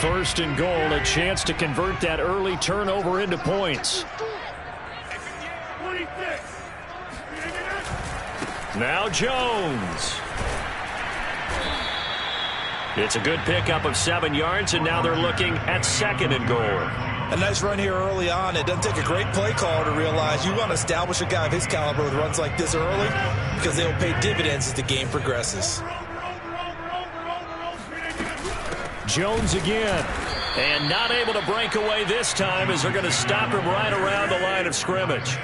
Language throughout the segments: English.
First and goal, a chance to convert that early turnover into points. Now Jones. It's a good pickup of 7 yards, and now they're looking at second and goal. A nice run here early on. It doesn't take a great play caller to realize you want to establish a guy of his caliber with runs like this early because they'll pay dividends as the game progresses. Jones again. And not able to break away this time as they're going to stop him right around the line of scrimmage.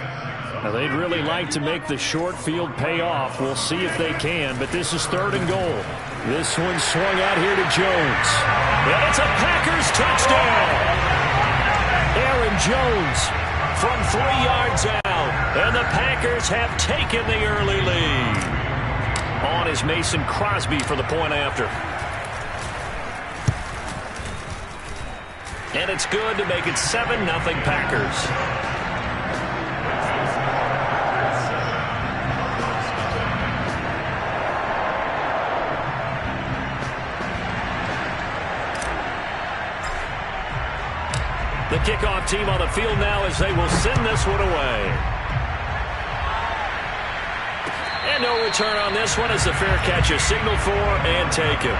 Now, they'd really like to make the short field pay off. We'll see if they can, but this is third and goal. This one swung out here to Jones. And it's a Packers touchdown. Aaron Jones from 3 yards out. And the Packers have taken the early lead. On is Mason Crosby for the point after. And it's good to make it 7-0 Packers. The kickoff team on the field now as they will send this one away. And no return on this one as the fair catch is signaled for and taken.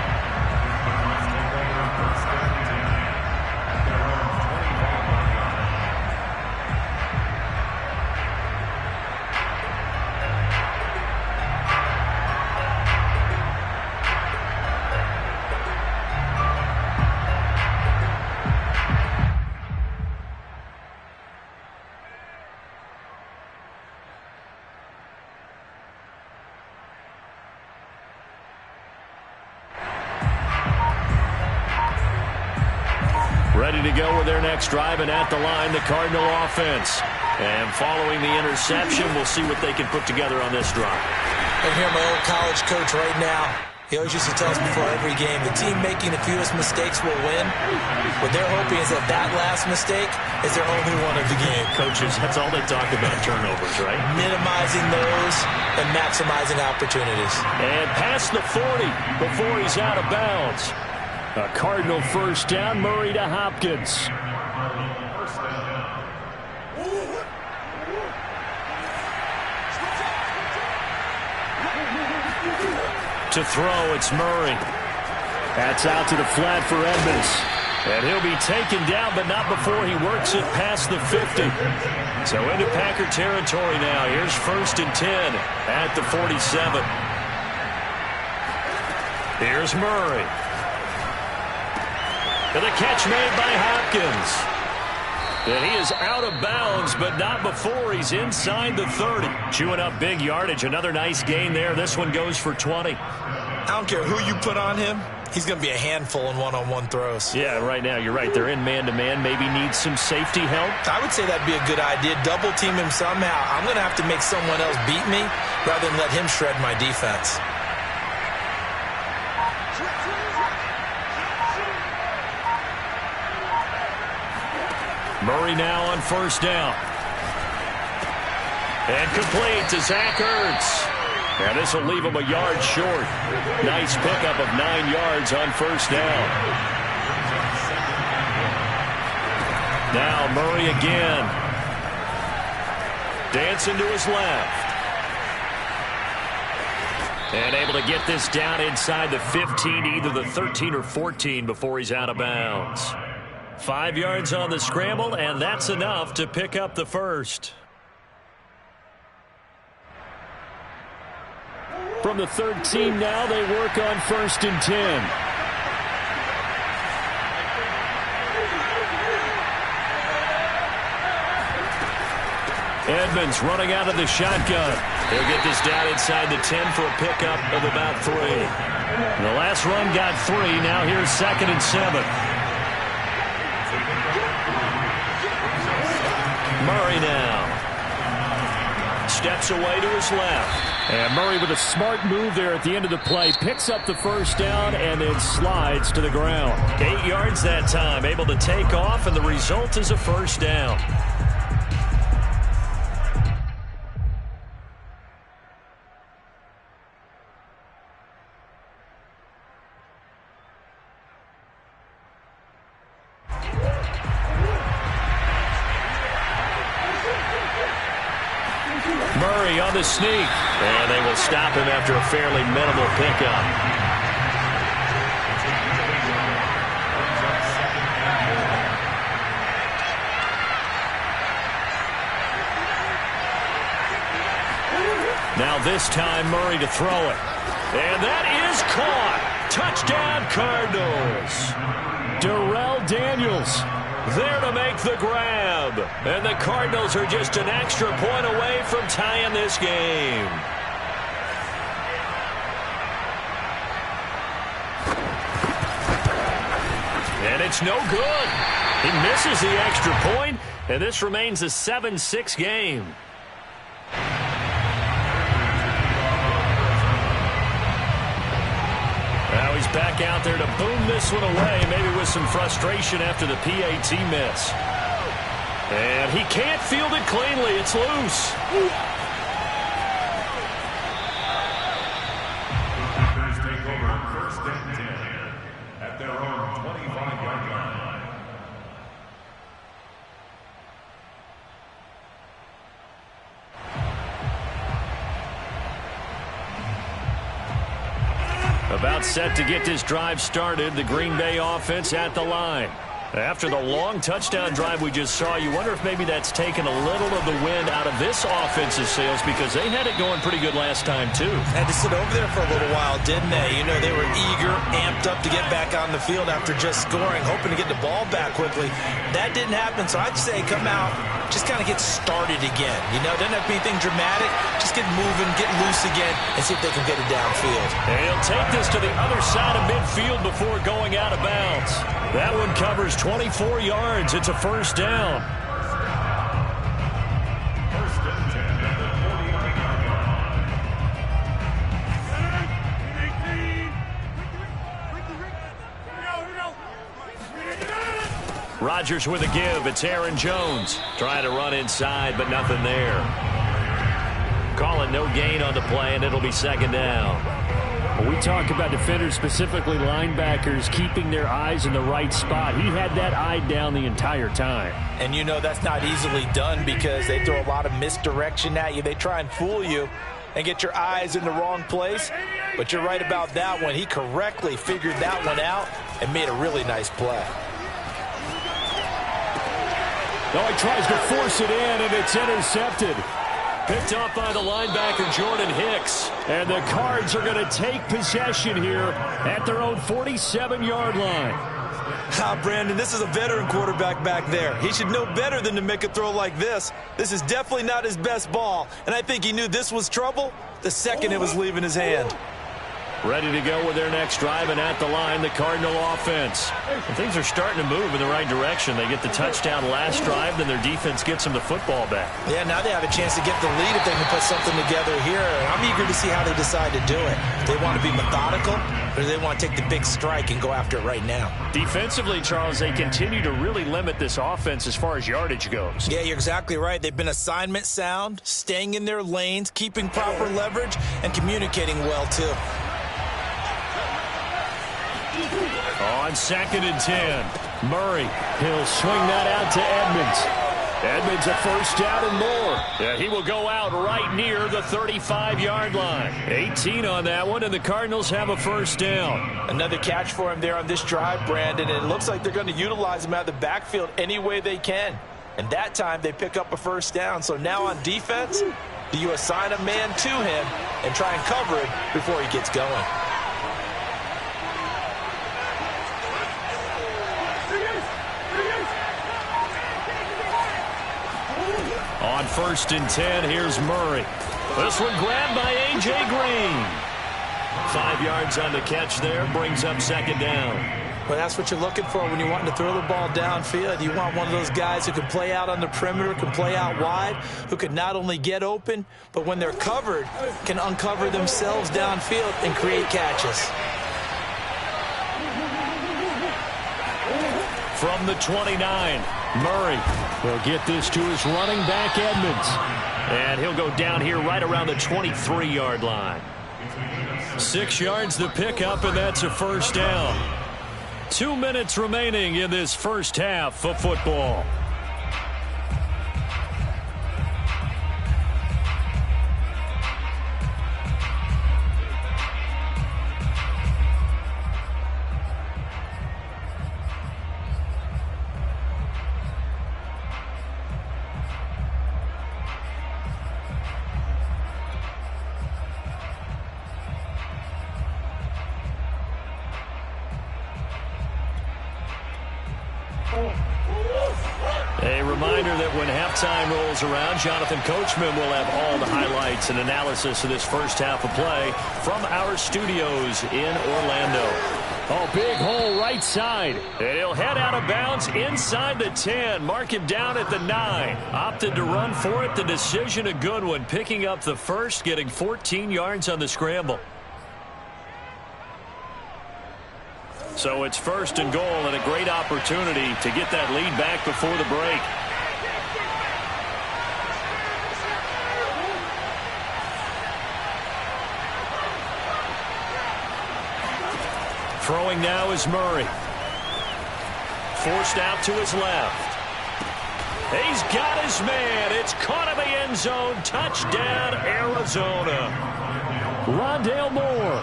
Ready to go with their next drive, and at the line, the Cardinal offense. And following the interception, we'll see what they can put together on this drive. I hear my old college coach right now. He always used to tell us before every game, the team making the fewest mistakes will win. What they're hoping is that that last mistake is their only one of the game. Coaches, that's all they talk about, turnovers, right? Minimizing those and maximizing opportunities. And past the 40 before he's out of bounds. A Cardinal first down, Murray to Hopkins. To throw, it's Murray. That's out to the flat for Edmonds. And he'll be taken down, but not before he works it past the 50. So into Packer territory now. Here's first and 10 at the 47. Here's Murray. And the catch made by Hopkins. And he is out of bounds, but not before he's inside the 30. Chewing up big yardage. Another nice gain there. This one goes for 20. I don't care who you put on him. He's going to be a handful in one-on-one throws. Yeah, right now, you're right. They're in man-to-man. Maybe need some safety help. I would say that'd be a good idea. Double team him somehow. I'm going to have to make someone else beat me rather than let him shred my defense. Murray now on first down. And complete to Zach Ertz. And this will leave him a yard short. Nice pickup of 9 yards on first down. Now Murray again. Dancing to his left. And able to get this down inside the 15, either the 13 or 14 before he's out of bounds. 5 yards on the scramble, and that's enough to pick up the first. From the 13 now, they work on first and 10. Edmonds running out of the shotgun. He'll get this down inside the 10 for a pickup of about 3. The last run got 3. Now here's second and 7. Murray now steps away to his left. And Murray with a smart move there at the end of the play. Picks up the first down and then slides to the ground. 8 yards that time. Able to take off, and the result is a first down. Murray on the sneak. And they will stop him after a fairly minimal pickup. Now this time Murray to throw it. And that is caught. Touchdown Cardinals. Darrell Daniels there to make the grab. And the Cardinals are just an extra point away from tying this game. And it's no good. He misses the extra point, and this remains a 7-6 game. Now he's back out there to boom this one away, maybe with some frustration after the PAT miss. And he can't field it cleanly. It's loose. Take over first and 10 at their own 25-yard line. About set to get this drive started, the Green Bay offense at the line. After the long touchdown drive we just saw, you wonder if maybe that's taken a little of the wind out of this offensive sails, because they had it going pretty good last time, too. Had to sit over there for a little while, didn't they? You know, they were eager, amped up to get back on the field after just scoring, hoping to get the ball back quickly. That didn't happen, so I'd say come out, just kind of get started again. You know, doesn't have to be anything dramatic. Just get moving, get loose again, and see if they can get it downfield. And he'll take this to the other side of midfield before going out of bounds. That one covers 24 yards. It's a first down. First and 10 at the 40-yard line. Rodgers with a give. It's Aaron Jones trying to run inside, but nothing there. Calling no gain on the play, and it'll be second down. We talk about defenders, specifically linebackers, keeping their eyes in the right spot. He had that eye down the entire time. And you know that's not easily done because they throw a lot of misdirection at you. They try and fool you and get your eyes in the wrong place. But you're right about that one. He correctly figured that one out and made a really nice play. No, he tries to force it in, and it's intercepted. Picked off by the linebacker, Jordan Hicks. And the Cards are going to take possession here at their own 47-yard line. Brandon, this is a veteran quarterback back there. He should know better than to make a throw like this. This is definitely not his best ball, and I think he knew this was trouble the second it was leaving his hand. Ready to go with their next drive, and at the line, the Cardinal offense. And things are starting to move in the right direction. They get the touchdown last drive, then their defense gets them the football back. Yeah, now they have a chance to get the lead if they can put something together here. I'm eager to see how they decide to do it. Do they want to be methodical, or do they want to take the big strike and go after it right now? Defensively, Charles, they continue to really limit this offense as far as yardage goes. Yeah, you're exactly right. They've been assignment sound, staying in their lanes, keeping proper leverage, and communicating well, too. On 2nd and 10, Murray. He'll swing that out to Edmonds. Edmonds a first down and more. Yeah, he will go out right near the 35-yard line. 18 on that one, and the Cardinals have a first down. Another catch for him there on this drive, Brandon, and it looks like they're going to utilize him out of the backfield any way they can. And that time they pick up a first down. So now on defense, do you assign a man to him and try and cover it before he gets going? On 1st and 10, here's Murray. This one grabbed by A.J. Green. 5 yards on the catch there, brings up second down. Well, that's what you're looking for when you want to throw the ball downfield. You want one of those guys who can play out on the perimeter, can play out wide, who can not only get open, but when they're covered, can uncover themselves downfield and create catches. From the 29, Murray will get this to his running back, Edmonds. And he'll go down here right around the 23-yard line. 6 yards the pickup, and that's a first down. 2 minutes remaining in this first half of football. A reminder that when halftime rolls around, Jonathan Coachman will have all the highlights and analysis of this first half of play from our studios in Orlando. Oh, big hole right side. And he'll head out of bounds inside the 10. Mark him down at the 9. Opted to run for it. The decision a good one. Picking up the first, getting 14 yards on the scramble. So it's first and goal and a great opportunity to get that lead back before the break. Throwing now is Murray. Forced out to his left. He's got his man. It's caught in the end zone. Touchdown, Arizona. Rondale Moore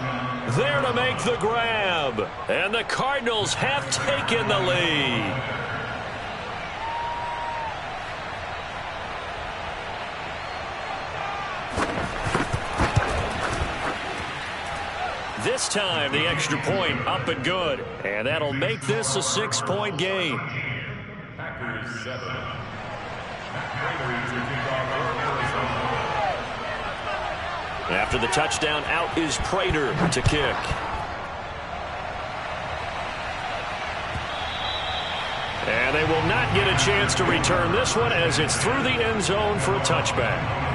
there to make the grab. And the Cardinals have taken the lead. This time, the extra point up and good. And that'll make this a 6-point game. Packers 7. After the touchdown, out is Prater to kick. And they will not get a chance to return this one as it's through the end zone for a touchback.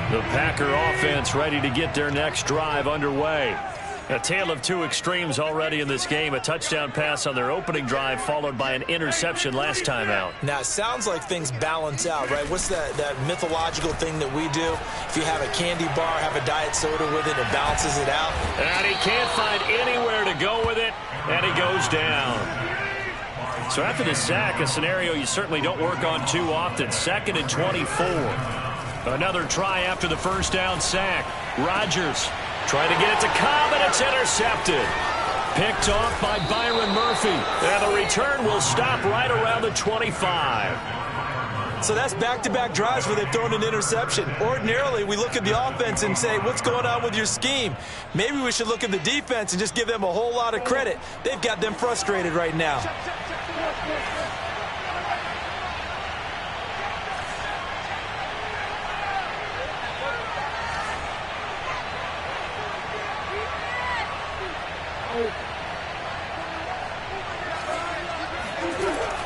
The Packer offense ready to get their next drive underway. A tale of two extremes already in this game. A touchdown pass on their opening drive followed by an interception last time out. Now, it sounds like things balance out, right? What's that mythological thing that we do? If you have a candy bar, have a diet soda with it, it balances it out. And he can't find anywhere to go with it, and he goes down. So after the sack, a scenario you certainly don't work on too often. 2nd and 24. Another try after the first down sack. Rodgers trying to get it to Cobb, and it's intercepted. Picked off by Byron Murphy. And the return will stop right around the 25. So that's back-to-back drives where they've thrown an interception. Ordinarily, we look at the offense and say, what's going on with your scheme? Maybe we should look at the defense and just give them a whole lot of credit. They've got them frustrated right now.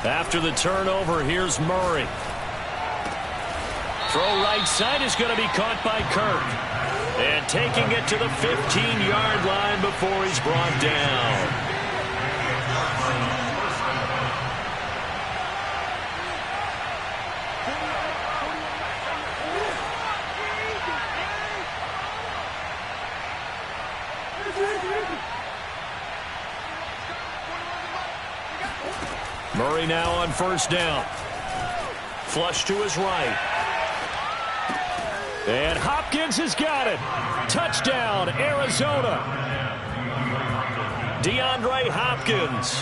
After the turnover, here's Murray. Throw right side is going to be caught by Kirk. And taking it to the 15-yard line before he's brought down. Murray now on first down. Flush to his right. And Hopkins has got it. Touchdown, Arizona. DeAndre Hopkins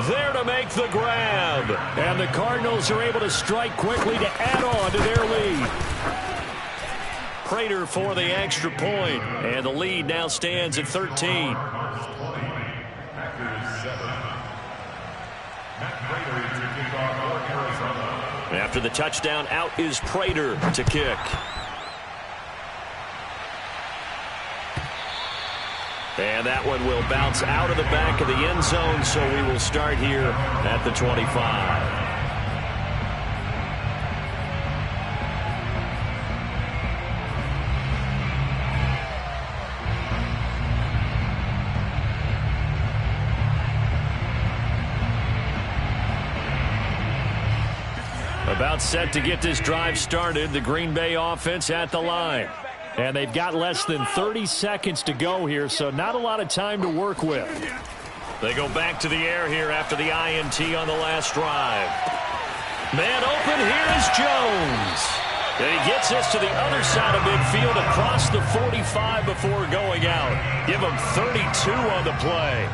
there to make the grab. And the Cardinals are able to strike quickly to add on to their lead. Prater for the extra point. And the lead now stands at 13. After the touchdown, out is Prater to kick. And that one will bounce out of the back of the end zone, so we will start here at the 25. About set to get this drive started. The Green Bay offense at the line. And they've got less than 30 seconds to go here, so not a lot of time to work with. They go back to the air here after the INT on the last drive. Man open, here is Jones. And he gets this to the other side of midfield across the 45 before going out. Give him 32 on the play.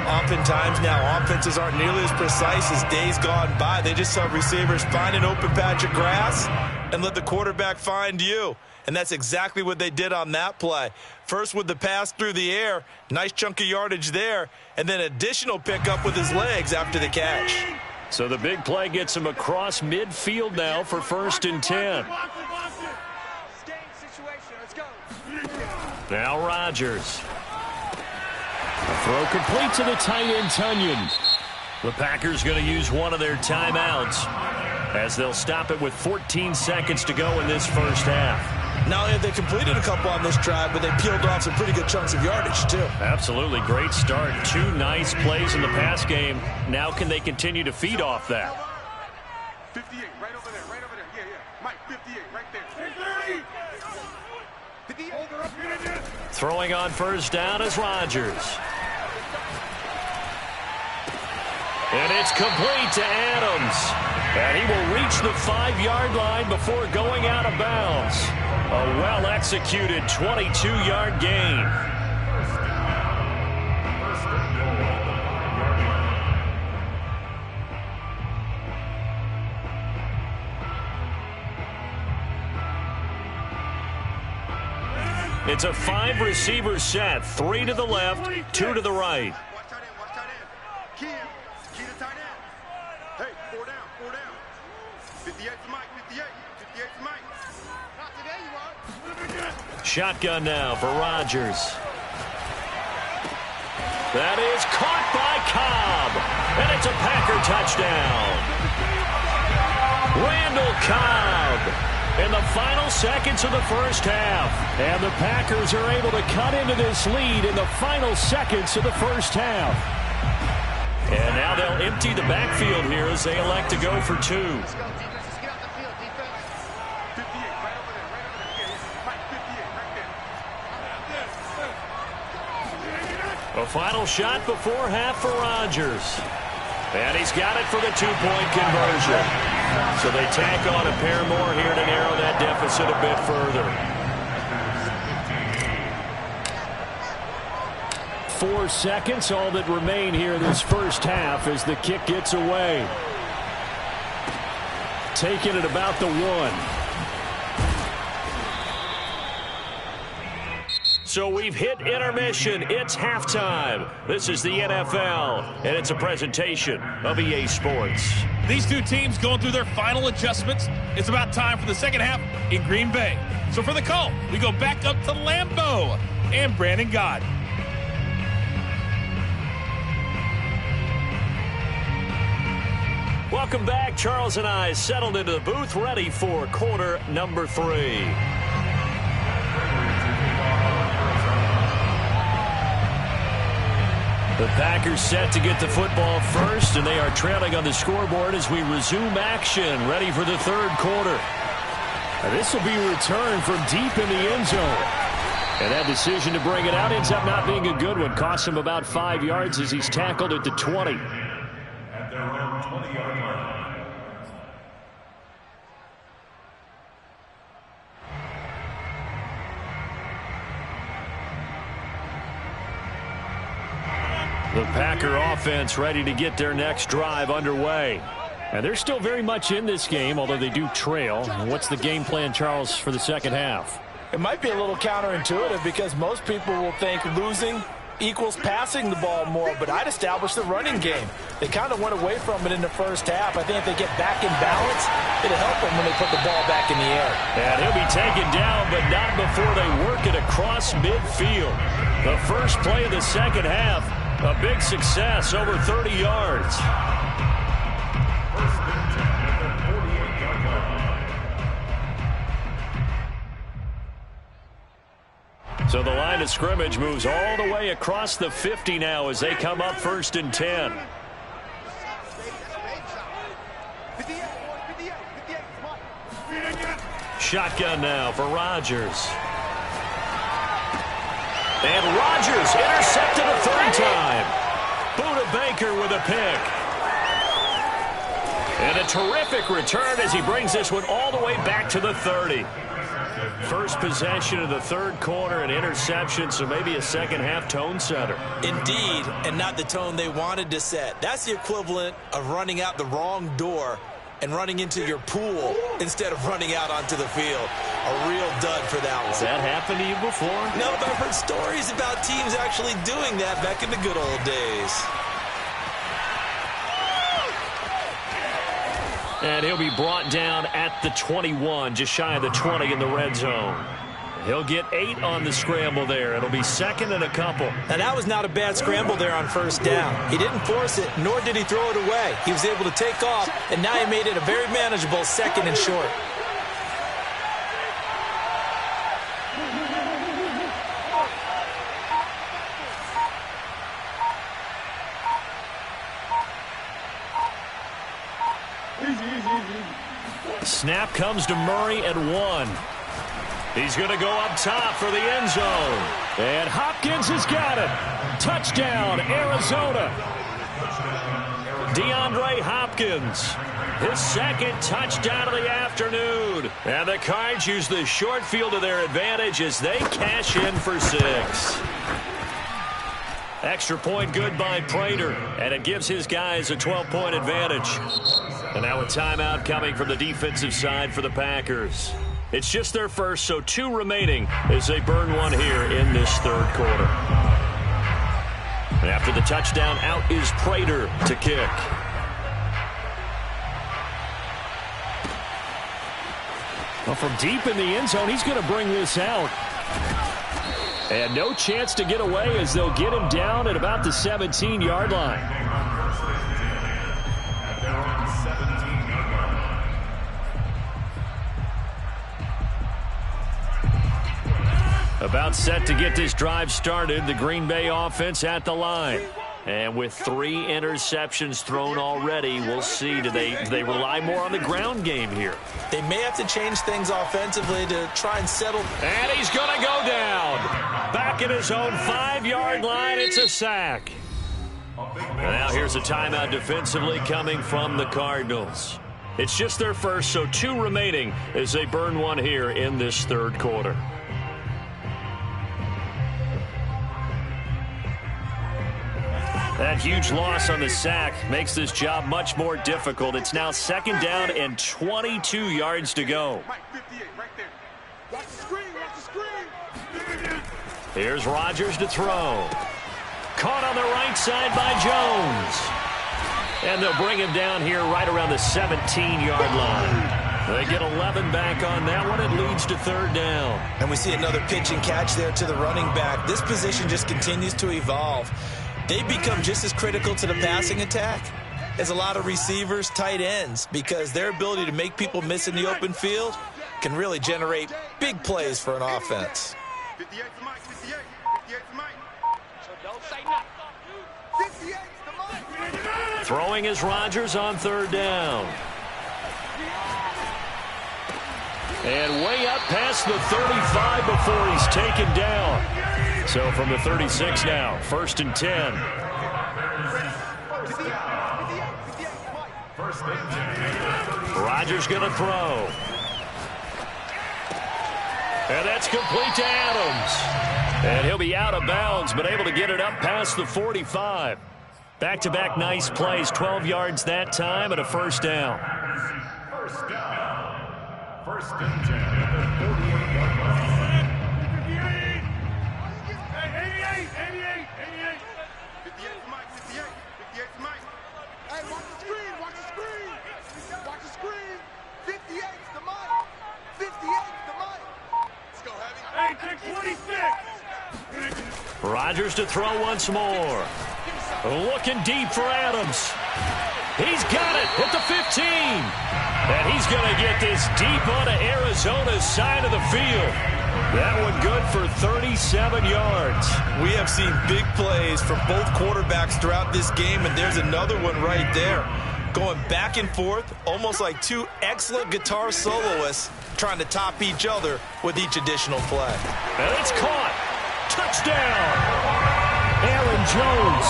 Oftentimes now, offenses aren't nearly as precise as days gone by. They just tell receivers, find an open patch of grass and let the quarterback find you. And that's exactly what they did on that play. First with the pass through the air, nice chunk of yardage there, and then additional pickup with his legs after the catch. So the big play gets him across midfield now for 1st and 10. Now Rodgers. A throw complete to the tight end, Tunyon. The Packers going to use one of their timeouts as they'll stop it with 14 seconds to go in this first half. Not only have they completed a couple on this drive, but they peeled off some pretty good chunks of yardage, too. Absolutely. Great start. 2 nice plays in the pass game. Now can they continue to feed off that? 58, right over there, right over there. Yeah, yeah. Mike, 58, right there. 58. Throwing on first down is Rodgers. And it's complete to Adams. And he will reach the 5-yard line before going out of bounds. A well-executed 22-yard gain. It's a 5-receiver set. 3 to the left, 2 to the right. Watch tight end, watch tight end. Key to tight end. Hey, 4 down, 4 down. 58 to Mike, 58. 58 to Mike. Not today, you are. Shotgun now for Rodgers. That is caught by Cobb. And it's a Packer touchdown. Randall Cobb in the final seconds of the first half. And the Packers are able to cut into this lead in the final seconds of the first half. And now they'll empty the backfield here as they elect to go for 2. Let's go, defense. Let's get out the field, defense. 58, right over there, right over there. Yeah, Mike, 58, right there. A final shot before half for Rodgers. And he's got it for the 2-point conversion. So they tack on a pair more here to narrow that deficit a bit further. 4 seconds, all that remain here in this first half as the kick gets away. Taking it about the 1. So we've hit intermission. It's halftime. This is the NFL, and it's a presentation of EA Sports. These two teams going through their final adjustments. It's about time for the second half in Green Bay. So for the call, we go back up to Lambeau and Brandon Gott. Welcome back. Charles and I settled into the booth, ready for quarter number 3. The Packers set to get the football first, and they are trailing on the scoreboard as we resume action, ready for the third quarter. And this will be a return from deep in the end zone. And that decision to bring it out ends up not being a good one. Costs him about 5 yards as he's tackled at the 20. At their own 20-yard line. The Packer offense ready to get their next drive underway. And they're still very much in this game, although they do trail. What's the game plan, Charles, for the second half? It might be a little counterintuitive because most people will think losing equals passing the ball more, but I'd establish the running game. They kind of went away from it in the first half. I think if they get back in balance, it'll help them when they put the ball back in the air. And he'll be taken down, but not before they work it across midfield. The first play of the second half, a big success, over 30 yards. So the line of scrimmage moves all the way across the 50 now as they come up 1st and 10. Shotgun now for Rodgers. And Rodgers intercepted a third time. Buda Baker with a pick. And a terrific return as he brings this one all the way back to the 30. First possession of the third quarter, an interception, so maybe a second-half tone setter. Indeed, and not the tone they wanted to set. That's the equivalent of running out the wrong door and running into your pool instead of running out onto the field. A real dud for that one. Has that happened to you before? No, but I've heard stories about teams actually doing that back in the good old days. And he'll be brought down at the 21, just shy of the 20 in the red zone. He'll get 8 on the scramble there. It'll be second and a couple. And that was not a bad scramble there on first down. He didn't force it, nor did he throw it away. He was able to take off, and now he made it a very manageable second and short. Snap comes to Murray at 1. He's going to go up top for the end zone. And Hopkins has got it. Touchdown, Arizona. DeAndre Hopkins, his second touchdown of the afternoon. And the Cards use the short field to their advantage as they cash in for 6. Extra point good by Prater, and it gives his guys a 12-point advantage. And now a timeout coming from the defensive side for the Packers. It's just their first, so 2 remaining as they burn 1 here in this third quarter. And after the touchdown, out is Prater to kick. Well, from deep in the end zone, he's going to bring this out. And no chance to get away as they'll get him down at about the 17-yard line. About set to get this drive started, the Green Bay offense at the line. And with 3 interceptions thrown already, we'll see. Do they rely more on the ground game here? They may have to change things offensively to try and settle. And he's going to go down. Back at his own 5-yard line, it's a sack. And now here's a timeout defensively coming from the Cardinals. It's just their first, so 2 remaining as they burn 1 here in this third quarter. That huge loss on the sack makes this job much more difficult. It's now second down and 22 yards to go. Here's Rodgers to throw. Caught on the right side by Jones. And they'll bring him down here right around the 17-yard line. They get 11 back on that one. It leads to third down. And we see another pitch and catch there to the running back. This position just continues to evolve. They become just as critical to the passing attack as a lot of receivers, tight ends, because their ability to make people miss in the open field can really generate big plays for an offense. 58 to Mike, 58 to Mike. So don't say nothing. 58 to Mike. Throwing is Rodgers on third down. And way up past the 35 before he's taken down. So from the 36 now, 1st and 10. Rodgers going to throw. And that's complete to Adams. And he'll be out of bounds, but able to get it up past the 45. Back-to-back nice plays, 12 yards that time, and a first down. First down. 1st and 10 at the 48-yard line. 58 to Mike, 58 to Mike. Hey, watch the screen, watch the screen. Watch the screen. 58 to Mike. 58 to Mike. Let's go, Heavy. Hey, take 26. Rodgers to throw once more. Looking deep for Adams. He's got it at the 15. And he's going to get this deep onto Arizona's side of the field. That one good for 37 yards. We have seen big plays from both quarterbacks throughout this game, and there's another one right there. Going back and forth, almost like 2 excellent guitar soloists trying to top each other with each additional play. And it's caught. Touchdown. Aaron Jones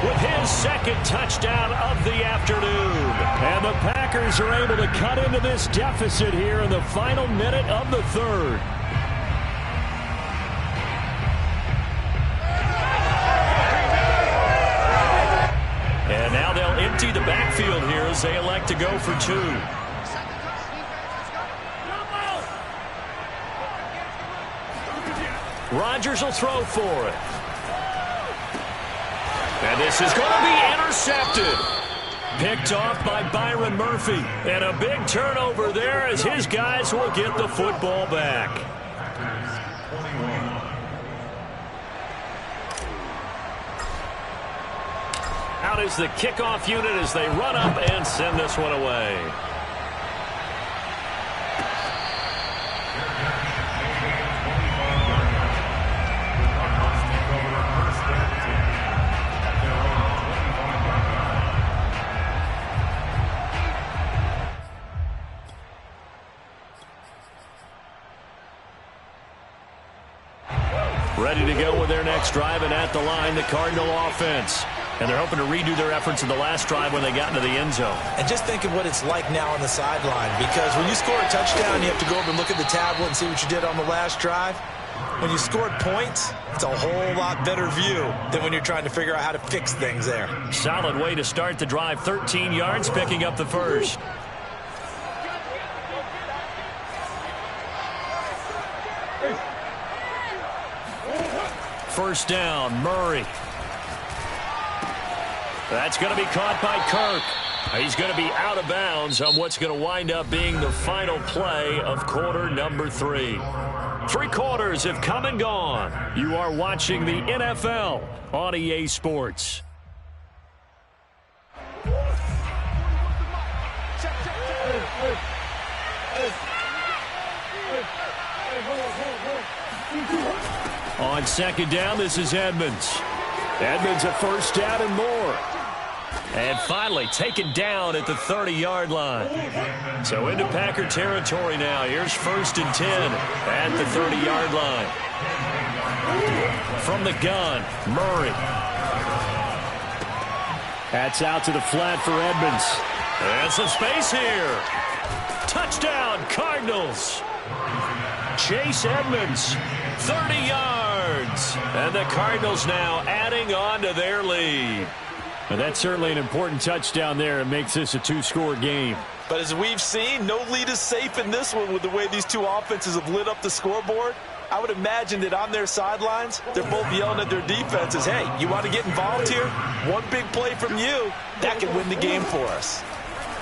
with his second touchdown of the afternoon. And the Packers are able to cut into this deficit here in the final minute of the third. And now they'll empty the backfield here as they elect to go for two. Rodgers will throw for it. And this is going to be intercepted. Picked off by Byron Murphy. And a big turnover there as his guys will get the football back. Out is the kickoff unit as they run up and send this one away. Ready to go with their next drive, and at the line, the Cardinal offense. And they're hoping to redo their efforts in the last drive when they got into the end zone. And just think of what it's like now on the sideline, because when you score a touchdown, you have to go over and look at the tablet and see what you did on the last drive. When you scored points, it's a whole lot better view than when you're trying to figure out how to fix things there. Solid way to start the drive. 13 yards, picking up the first. First down, Murray. That's going to be caught by Kirk. He's going to be out of bounds on what's going to wind up being the final play of quarter number 3. 3 quarters have come and gone. You are watching the NFL on EA Sports. On second down, this is Edmonds. Edmonds a first down and more. And finally taken down at the 30-yard line. So into Packer territory now. Here's first and 10 at the 30-yard line. From the gun, Murray. That's out to the flat for Edmonds. And some space here. Touchdown, Cardinals. Chase Edmonds, 30 yards. And the Cardinals now adding on to their lead. And that's certainly an important touchdown there. It makes this a 2-score game. But as we've seen, no lead is safe in this one with the way these two offenses have lit up the scoreboard. I would imagine that on their sidelines, they're both yelling at their defenses, hey, you want to get involved here? One big play from you, that can win the game for us.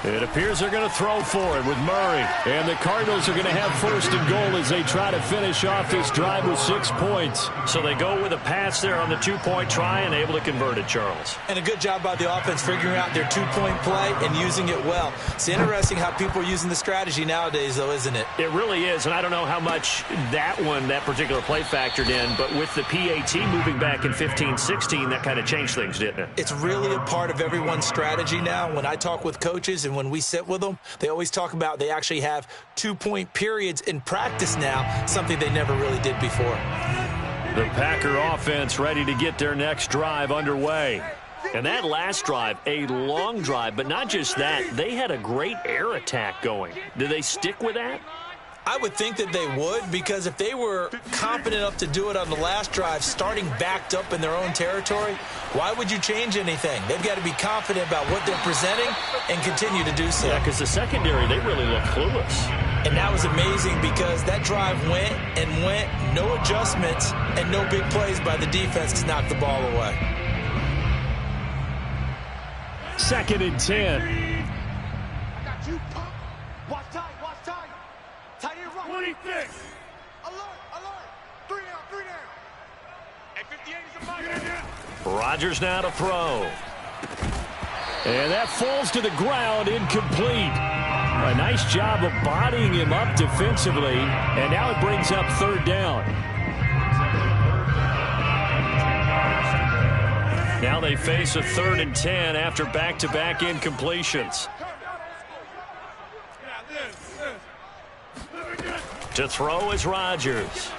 It appears they're going to throw for it with Murray. And the Cardinals are going to have first and goal as they try to finish off this drive with 6 points. So they go with a pass there on the 2-point try and able to convert it, Charles. And a good job by the offense figuring out their 2-point play and using it well. It's interesting how people are using the strategy nowadays, though, isn't it? It really is, and I don't know how much that particular play factored in, but with the PAT moving back in 15-16, that kind of changed things, didn't it? It's really a part of everyone's strategy now. When I talk with coaches and when we sit with them, they always talk about they actually have 2-point periods in practice now, something they never really did before. The Packer offense ready to get their next drive underway. And that last drive, a long drive, but not just that, they had a great air attack going. Do they stick with that? I would think that they would, because if they were confident enough to do it on the last drive, starting backed up in their own territory, why would you change anything? They've got to be confident about what they're presenting and continue to do so. Yeah, because the secondary, they really look clueless. And that was amazing because that drive went and went, no adjustments, and no big plays by the defense to knock the ball away. Second and 10. I got you, punk. Watch tight, watch tight. Tight end right. 26. Alert, alert. 3 down. Hey, 58 is a mic. Rodgers now to throw. And that falls to the ground, incomplete. A nice job of bodying him up defensively, and now it brings up third down. Now they face a 3rd and 10 after back-to-back incompletions. To throw is Rodgers.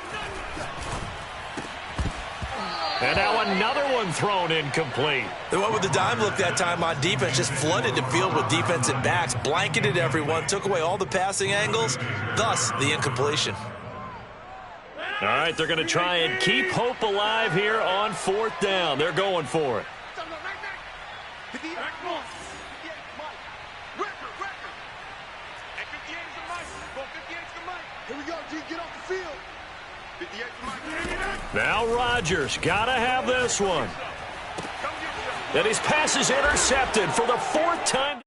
And now another one thrown incomplete. They went with the dime look that time on defense, just flooded the field with defensive backs, blanketed everyone, took away all the passing angles, thus the incompletion. All right, they're going to try and keep hope alive here on 4th down. They're going for it. Here we go, G. Get off the field. Now Rodgers got to have this one. And his pass is intercepted for the 4th time.